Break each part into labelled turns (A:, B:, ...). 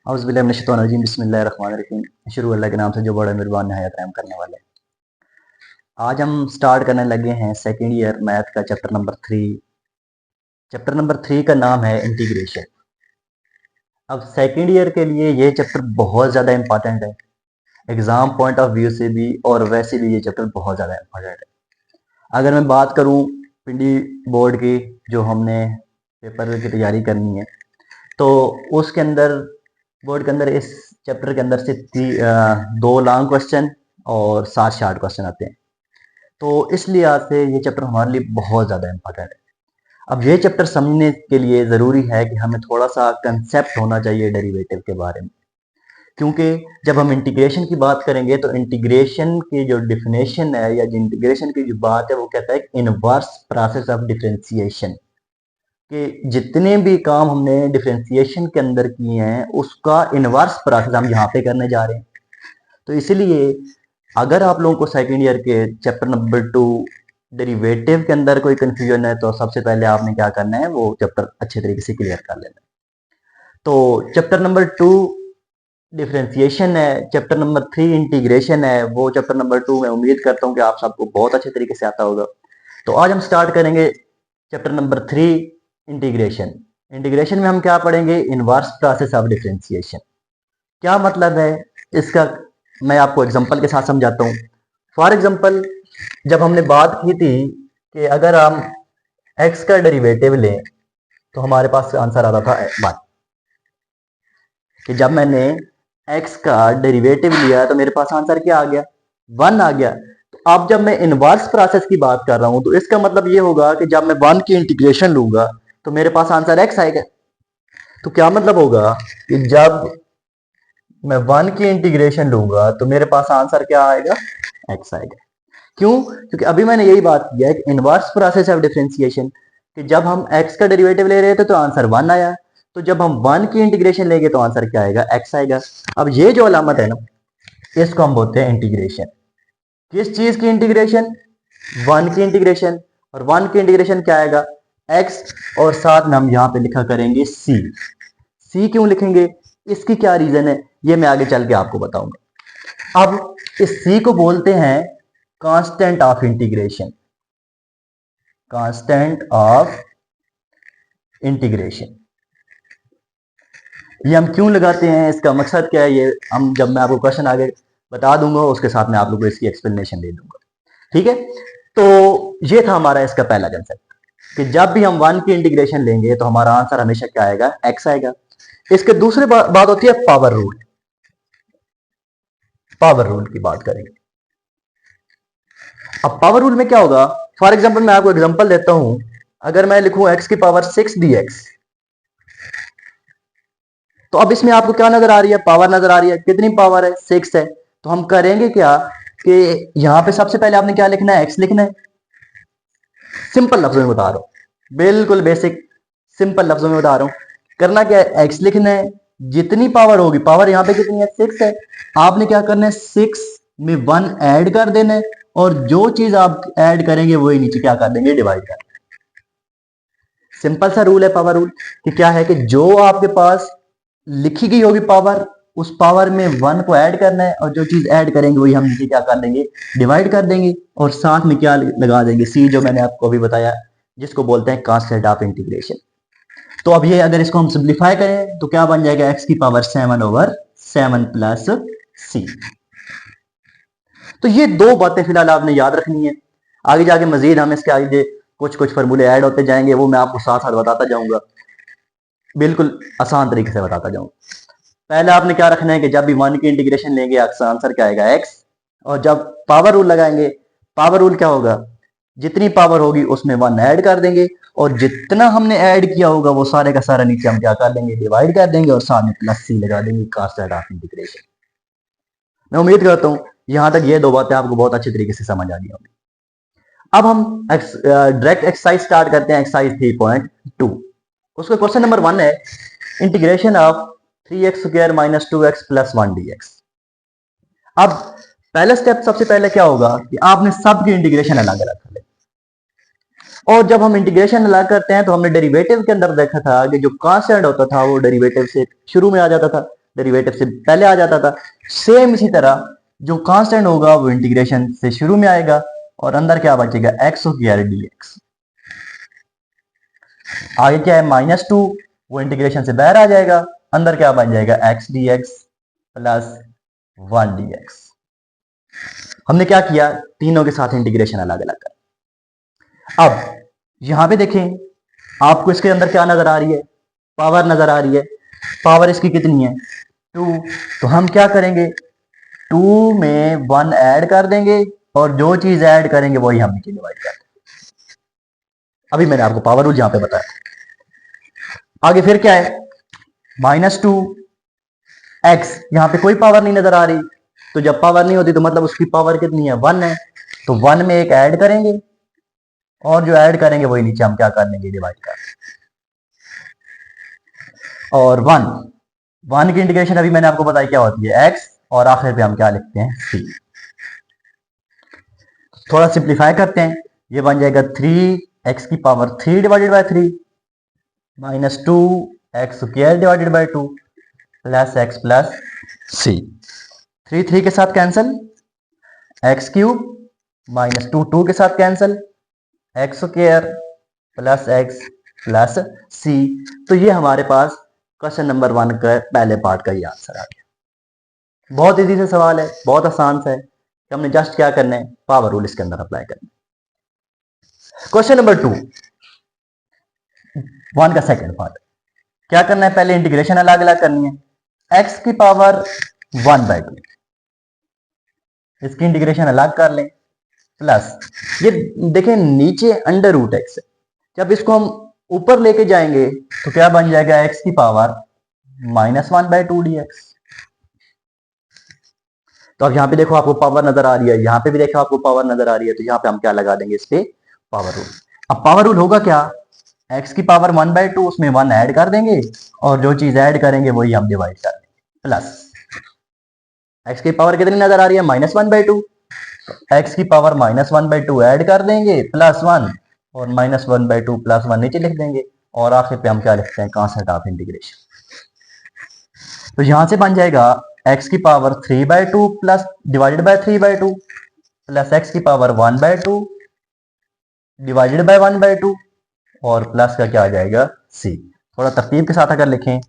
A: औज़ुबिल्लाहि बिस्मिल्लाहिर्रहमानिर्रहीम। शुरू अल्लाह के नाम से जो बड़ा मेहरबान निहायत रहम करने वाले। आज हम स्टार्ट करने लगे हैं सेकेंड ईयर मैथ का चैप्टर नंबर 3। चैप्टर नंबर 3 का नाम है इंटीग्रेशन। अब सेकेंड ईयर के लिए ये चैप्टर बहुत ज़्यादा इंपॉर्टेंट है, एग्ज़ाम पॉइंट ऑफ व्यू से भी और वैसे भी ये चैप्टर बहुत ज़्यादा इंपॉर्टेंट है। अगर मैं बात करूँ पिंडी बोर्ड की, जो हमने पेपर की तैयारी करनी है, तो उसके अंदर बोर्ड के अंदर इस चैप्टर के अंदर से 2 लॉन्ग क्वेश्चन और 7 शार्ट क्वेश्चन आते हैं। तो इस लिहाज से ये चैप्टर हमारे लिए बहुत ज़्यादा इंपॉर्टेंट है। अब ये चैप्टर समझने के लिए ज़रूरी है कि हमें थोड़ा सा कंसेप्ट होना चाहिए डेरिवेटिव के बारे में, क्योंकि जब हम इंटीग्रेशन की बात करेंगे तो इंटीग्रेशन की जो डिफिनेशन है या इंटीग्रेशन की जो बात है वो कहता है इनवर्स प्रोसेस ऑफ डिफरेंशिएशन, कि जितने भी काम हमने डिफरेंशिएशन के अंदर किए हैं उसका इनवर्स प्रोसेस हम यहाँ पे करने जा रहे हैं। तो इसलिए अगर आप लोगों को सेकेंड ईयर के चैप्टर नंबर 2 डेरिवेटिव के अंदर कोई कंफ्यूजन है तो सबसे पहले आपने क्या करना है, वो चैप्टर अच्छे तरीके से क्लियर कर लेना है। तो चैप्टर नंबर 2 डिफरेंशिएशन है, चैप्टर नंबर 3 इंटीग्रेशन है। वो चैप्टर नंबर 2 मैं उम्मीद करता हूँ कि आप सबको बहुत अच्छे तरीके से आता होगा। तो आज हम स्टार्ट करेंगे चैप्टर नंबर 3 इंटीग्रेशन। इंटीग्रेशन में हम क्या पढ़ेंगे, इनवर्स प्रोसेस ऑफ डिफरेंशिएशन। क्या मतलब है इसका, मैं आपको एग्जांपल के साथ समझाता हूँ। फॉर एग्जांपल, जब हमने बात की थी कि अगर हम x का डेरिवेटिव लें तो हमारे पास आंसर आता था 1, कि जब मैंने x का डेरिवेटिव लिया तो मेरे पास आंसर क्या आ गया, 1 आ गया। तो अब जब मैं इनवर्स प्रोसेस की बात कर रहा हूं तो इसका मतलब ये होगा कि जब मैं 1 की इंटीग्रेशन लूंगा तो मेरे पास आंसर x आएगा। तो क्या मतलब होगा कि जब मैं 1 की इंटीग्रेशन लूंगा तो मेरे पास आंसर क्या आएगा, x आएगा। क्यों? क्योंकि अभी मैंने यही बात किया है कि इनवर्स प्रोसेस ऑफ डिफरेंशिएशन, कि जब हम x का डेरिवेटिव ले रहे थे तो आंसर 1 आया, तो जब हम 1 की इंटीग्रेशन लेंगे तो आंसर क्या आएगा, x आएगा। अब ये जो अलामत है ना, इसको हम बोलते हैं इंटीग्रेशन। किस चीज की इंटीग्रेशन, 1 की इंटीग्रेशन। और 1 की इंटीग्रेशन क्या आएगा, x, और साथ में हम यहाँ पे लिखा करेंगे c। c क्यों लिखेंगे, इसकी क्या रीजन है, ये मैं आगे चल के आपको बताऊंगा। अब इस c को बोलते हैं constant of integration. Constant of integration ये हम क्यों लगाते हैं, इसका मकसद क्या है, ये हम जब मैं आपको क्वेश्चन आगे बता दूंगा उसके साथ में आप लोगों को इसकी एक्सप्लेनेशन दे दूंगा। ठीक है, तो ये था हमारा इसका पहला कंसेप्ट, कि जब भी हम 1 की इंटीग्रेशन लेंगे तो हमारा आंसर हमेशा क्या आएगा, x आएगा। इसके दूसरे बात होती है पावर रूल। पावर रूल की बात करेंगे। अब पावर रूल में क्या होगा, फॉर एग्जाम्पल मैं आपको एग्जाम्पल देता हूं। अगर मैं लिखूं x की पावर 6 dx, तो अब इसमें आपको क्या नजर आ रही है, पावर नजर आ रही है। कितनी पावर है, 6 है। तो हम करेंगे क्या कि यहां पे सबसे पहले आपने क्या लिखना है, x लिखना है। सिंपल लफ्जों में बता रहा हूं, बिल्कुल बेसिक सिंपल लफ्जों में बता रहा हूं। करना क्या है, x लिखना है। जितनी पावर होगी, पावर यहां पे कितनी है, 6 है। आपने क्या करना है, 6 में 1 ऐड कर देना है, और जो चीज आप ऐड करेंगे वही नीचे क्या कर देंगे, डिवाइड कर देंगे। सिंपल सा रूल है पावर रूल, कि क्या है कि जो आपके पास लिखी गई होगी पावर, उस पावर में 1 को ऐड करना है, और जो चीज ऐड करेंगे वही हम नीचे क्या कर देंगे, डिवाइड कर देंगे। और साथ में क्या लगा देंगे, सी, जो मैंने आपको अभी बताया, जिसको बोलते हैं कांस्टेंट ऑफ इंटीग्रेशन। तो अब ये अगर इसको हम सिंप्लीफाई करें तो क्या बन जाएगा, x की पावर 7/7 प्लस सी। तो ये 2 बातें फिलहाल आपने याद रखनी है। आगे जाके मजीद हम इसके आगे कुछ कुछ फार्मूले ऐड होते जाएंगे, वो मैं आपको साथ साथ बताता जाऊंगा, बिल्कुल आसान तरीके से बताता जाऊंगा। पहले आपने क्या रखना है कि जब भी 1 की इंटीग्रेशन लेंगे आंसर क्या आएगा, x। और जब पावर रूल लगाएंगे, पावर रूल क्या होगा, जितनी पावर होगी उसमें 1 ऐड कर देंगे, और जितना हमने ऐड किया होगा वो सारे का सारा नीचे हम क्या कर देंगे, डिवाइड कर देंगे, और साथ में प्लस सी लगा देंगे, कांस्टेंट ऑफ इंटीग्रेशन। मैं उम्मीद करता हूं यहां तक ये 2 बातें आपको बहुत अच्छे तरीके से समझ आ गई होंगी। अब हम डायरेक्ट एक्सरसाइज स्टार्ट करते हैं, एक्सरसाइज 3.2। उसका क्वेश्चन नंबर 1 है, integration of 3x² - 2x + 1 dx। अब पहला स्टेप सबसे पहले क्या होगा कि आपने सब की इंटीग्रेशन अलग अलग कर लें। और जब हम इंटीग्रेशन अलग करते हैं तो हमने डेरिवेटिव के अंदर देखा था कि जो कांस्टेंट होता था वो डेरिवेटिव से शुरू में आ जाता था, डेरिवेटिव से पहले आ जाता था। सेम इसी तरह जो कांस्टेंट होगा वो इंटीग्रेशन से शुरू में आएगा और अंदर क्या बचेगा, एक्स स्क्वायर dx। आगे क्या है, -2, वो इंटीग्रेशन से बाहर आ जाएगा, अंदर क्या बन जाएगा, x dx प्लस 1 dx। हमने क्या किया, तीनों के साथ इंटीग्रेशन अलग अलग कर। अब यहां पे देखें, आपको इसके अंदर क्या नजर आ रही है, पावर नजर आ रही है। पावर इसकी कितनी है, 2। तो हम क्या करेंगे, 2 में 1 ऐड कर देंगे और जो चीज ऐड करेंगे वही हम नीचे डिवाइड कर देंगे। अभी मैंने आपको पावर रूल यहां पे बताया। आगे फिर क्या है, -2 x, यहां पे कोई पावर नहीं नजर आ रही, तो जब पावर नहीं होती तो मतलब उसकी पावर कितनी है, 1 है। तो 1 में एक ऐड करेंगे और जो ऐड करेंगे वही नीचे हम क्या कर लेंगे, डिवाइड कर देंगे। और 1 की इंटीग्रेशन अभी मैंने आपको बताया क्या होती है, x, और आखिर पे हम क्या लिखते हैं, c। थोड़ा सिंप्लीफाई करते हैं, ये बन जाएगा 3x की power 3 divided by 3 -2 x square divided by 2 plus x plus c। 3 3 के साथ कैंसिल, x क्यूब -2 2 के साथ cancel, x square plus x plus c। तो ये हमारे पास क्वेश्चन नंबर 1 का पहले पार्ट का ये आंसर आ गया। बहुत इजी से सवाल है, बहुत आसान सा है, कि हमने जस्ट क्या करना है, पावर रूल इसके अंदर अप्लाई करना है। क्वेश्चन नंबर 2, 1 का सेकंड पार्ट, क्या करना है, पहले इंटीग्रेशन अलग अलग करनी है। x की पावर 1/2, इसकी इंटीग्रेशन अलग कर लें, प्लस ये देखें नीचे अंडर रूट एक्स है, जब इसको हम ऊपर लेके जाएंगे तो क्या बन जाएगा, x की पावर -1/2 dx। तो अब यहां पे देखो आपको पावर नजर आ रही है, यहां पे भी देखो आपको पावर नजर आ रही है, तो यहां पे हम क्या लगा देंगे, इस पे पावर रूल। अब पावर रूल होगा क्या, x की पावर 1/2, उसमें 1 ऐड कर देंगे और जो चीज ऐड करेंगे वही हम डिवाइड कर देंगे, प्लस x की पावर कितनी नजर आ रही है, -1/2, x की पावर -1/2 ऐड कर देंगे, +1, और -1/2 +1 नीचे लिख देंगे, और आखिर पे हम क्या लिखते हैं, कांस्टेंट ऑफ इंटीग्रेशन। तो यहां से बन जाएगा x की power 3/2 plus divided by 3/2 plus x की पावर 1/2 डिवाइडेड बाय 1/2 और प्लस का क्या आ जाएगा, c। थोड़ा तरतीब के साथ अगर लिखें,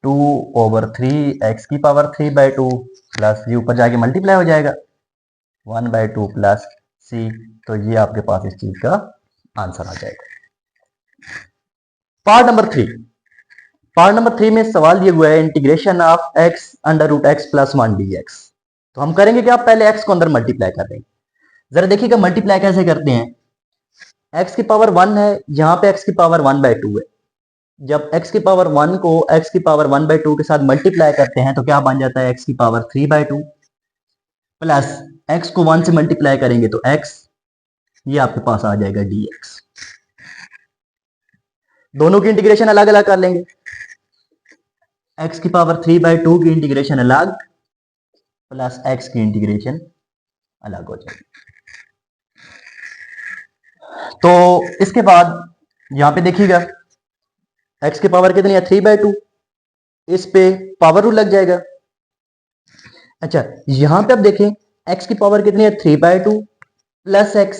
A: 2/3 x की पावर 3/2 प्लस ये ऊपर जाके मल्टीप्लाई हो जाएगा 1/2 प्लस c। तो ये आपके पास इस चीज का आंसर आ जाएगा। पार्ट नंबर 3, पार्ट नंबर 3 में सवाल दिया हुआ है integration of x under root x plus 1 dx। तो हम करेंगे क्या, पहले x को अंदर मल्टीप्लाई कर देंगे। जरा देखिएगा मल्टीप्लाई कैसे करते हैं, x की पावर 1 है, यहां पे x की पावर 1/2 है। जब x की पावर 1 को x की पावर 1/2 के साथ मल्टीप्लाई करते हैं तो क्या बन जाता है, x की पावर 3/2 प्लस x को 1 से मल्टीप्लाई करेंगे तो x, ये आपके पास आ जाएगा dx। दोनों की इंटीग्रेशन अलग अलग कर लेंगे, x की पावर 3/2 की इंटीग्रेशन अलग प्लस x की इंटीग्रेशन अलग हो जाएगी। तो इसके बाद यहां पे देखिएगा x की पावर कितनी है, 3/2, इस पे पावर रूल लग जाएगा। अच्छा यहां पे अब देखें x की पावर कितनी है, 3/2 प्लस x,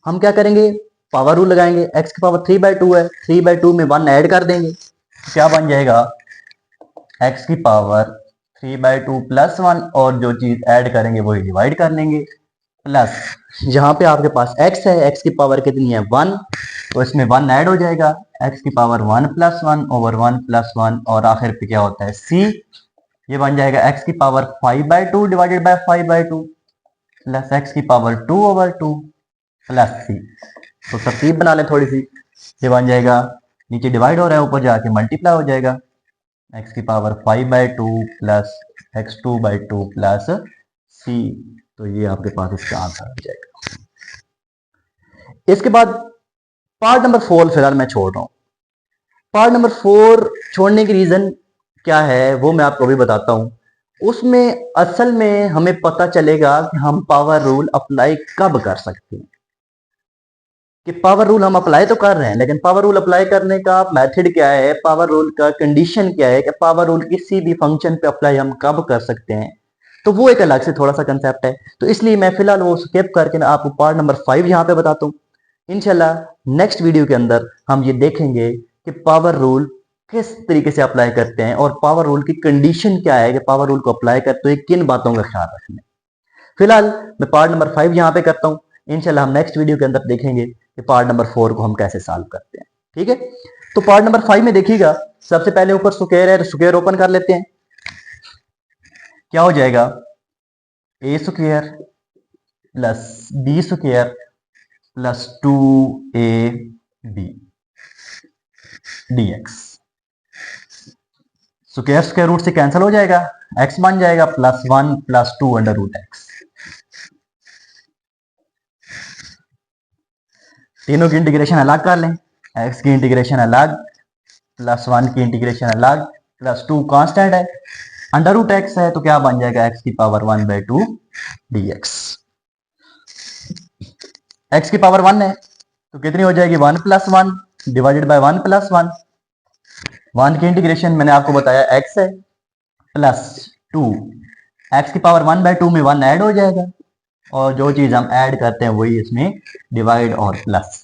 A: हम क्या करेंगे, पावर रूल लगाएंगे। x की पावर 3/2 है, 3/2 में 1 ऐड कर देंगे, क्या बन जाएगा, x की पावर 3/2 प्लस 1, और जो चीज ऐड करेंगे वही डिवाइड कर लेंगे, प्लस जहां पे आपके पास x है, x की पावर कितनी है, 1, तो इसमें 1 ऐड हो जाएगा, x की पावर 1 + 1 ओवर 1 + 1, और आखिर पे क्या होता है, c। ये बन जाएगा x की power 5/2 divided by 5/2 plus x की पावर 2/2 प्लस c। तो तरतीब बना लें थोड़ी सी, ये बन जाएगा, नीचे डिवाइड हो रहा है, ऊपर जाके मल्टीप्लाई हो जाएगा, x की power 5/2 plus x2/2 plus c। तो ये आपके पास इसका आंसर आ जाएगा। इसके बाद पार्ट नंबर 4 फिलहाल मैं छोड़ रहा हूं। पार्ट नंबर 4 छोड़ने की रीजन क्या है वो मैं आपको अभी बताता हूं। उसमें असल में हमें पता चलेगा कि हम पावर रूल अप्लाई कब कर सकते हैं। कि पावर रूल हम अप्लाई तो कर रहे हैं, लेकिन पावर रूल अप्लाई करने का मेथड क्या है, पावर रूल का कंडीशन क्या है, कि पावर रूल किसी भी फंक्शन पे अप्लाई हम कब कर सकते हैं, तो वो एक अलग से थोड़ा सा कंसेप्ट है। तो इसलिए मैं फिलहाल वो स्किप करके ना आपको पार्ट नंबर 5 यहाँ पे बताता हूँ। इंशाल्लाह नेक्स्ट वीडियो के अंदर हम ये देखेंगे कि पावर रूल किस तरीके से अप्लाई करते हैं और पावर रूल की कंडीशन क्या है, कि पावर रूल को अप्लाई करते हुए किन बातों का ख्याल रखना है। फिलहाल मैं पार्ट नंबर 5 यहाँ पे करता हूँ। इंशाल्लाह हम नेक्स्ट वीडियो के अंदर देखेंगे कि पार्ट नंबर 4 को हम कैसे सॉल्व करते हैं। ठीक है, तो पार्ट नंबर 5 में देखिएगा, सबसे पहले ऊपर स्क्वायर है, स्क्वायर ओपन कर लेते हैं। क्या हो जाएगा, A square plus B square plus 2ab dx। Square square root से कैंसिल हो जाएगा, x बन जाएगा प्लस 1 प्लस 2 अंडर रूट एक्स। तीनों की इंटीग्रेशन अलग कर लें, x की इंटीग्रेशन अलग, प्लस 1 की इंटीग्रेशन अलग, प्लस 2 कांस्टेंट है, अंडर रूट एक्स है, तो क्या बन जाएगा x की पावर 1/2 dx। x की पावर 1 है तो कितनी हो जाएगी, 1 प्लस 1 डिवाइडेड बाय 1 प्लस 1। 1 की इंटीग्रेशन मैंने आपको बताया x है, प्लस 2, x की पावर 1/2 में 1 ऐड हो जाएगा, और जो चीज हम ऐड करते हैं वही इसमें डिवाइड और प्लस,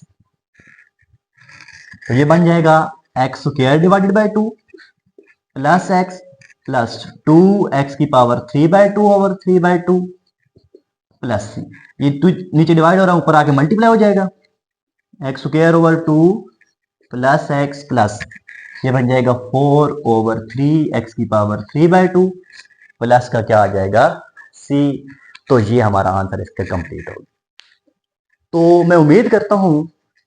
A: तो ये बन जाएगा x square divided by 2 plus x plus 2x की पावर 3/2 ओवर 3/2 प्लस ये नीचे डिवाइड हो रहा है, ऊपर आके मल्टीप्लाई हो जाएगा, x square over 2 plus x plus ये बन जाएगा 4/3 x की पावर 3/2 प्लस का क्या आ जाएगा c। तो ये हमारा आंसर इसका कंप्लीट होगा। तो मैं उम्मीद करता हूं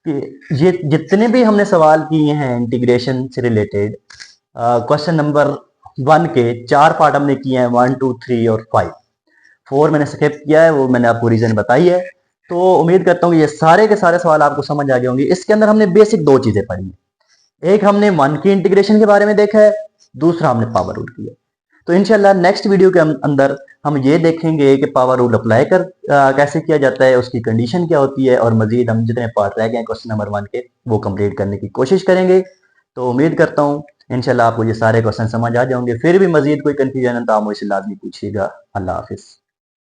A: कि ये जितने भी हमने सवाल किए हैं इंटीग्रेशन से रिलेटेड, क्वेश्चन नंबर 1 के 4 पार्ट हमने किए हैं, 1 2 3 और 5, 4 मैंने स्किप किया है, वो मैंने आपको रीजन बताई है। तो उम्मीद करता हूँ ये सारे के सारे सवाल आपको समझ आ गए होंगे। इसके अंदर हमने बेसिक 2 चीजें पढ़ी हैं, एक हमने 1 की इंटीग्रेशन के बारे में देखा है, दूसरा हमने पावर रूल किया। तो इंशाल्लाह नेक्स्ट वीडियो के अंदर हम ये देखेंगे कि पावर रूल अप्लाई कर कैसे किया जाता है, उसकी कंडीशन क्या होती है, और मजीद हम जितने पार्ट रह गए क्वेश्चन नंबर 1 के वो कंप्लीट करने की कोशिश करेंगे। तो उम्मीद करता हूँ इंशाल्लाह आपको ये सारे क्वेश्चन समझ आ जाएंगे। फिर भी मजीद कोई कंफ्यूजन है तो आप मुझसे लाजमी पूछिएगा। अल्लाह हाफिज।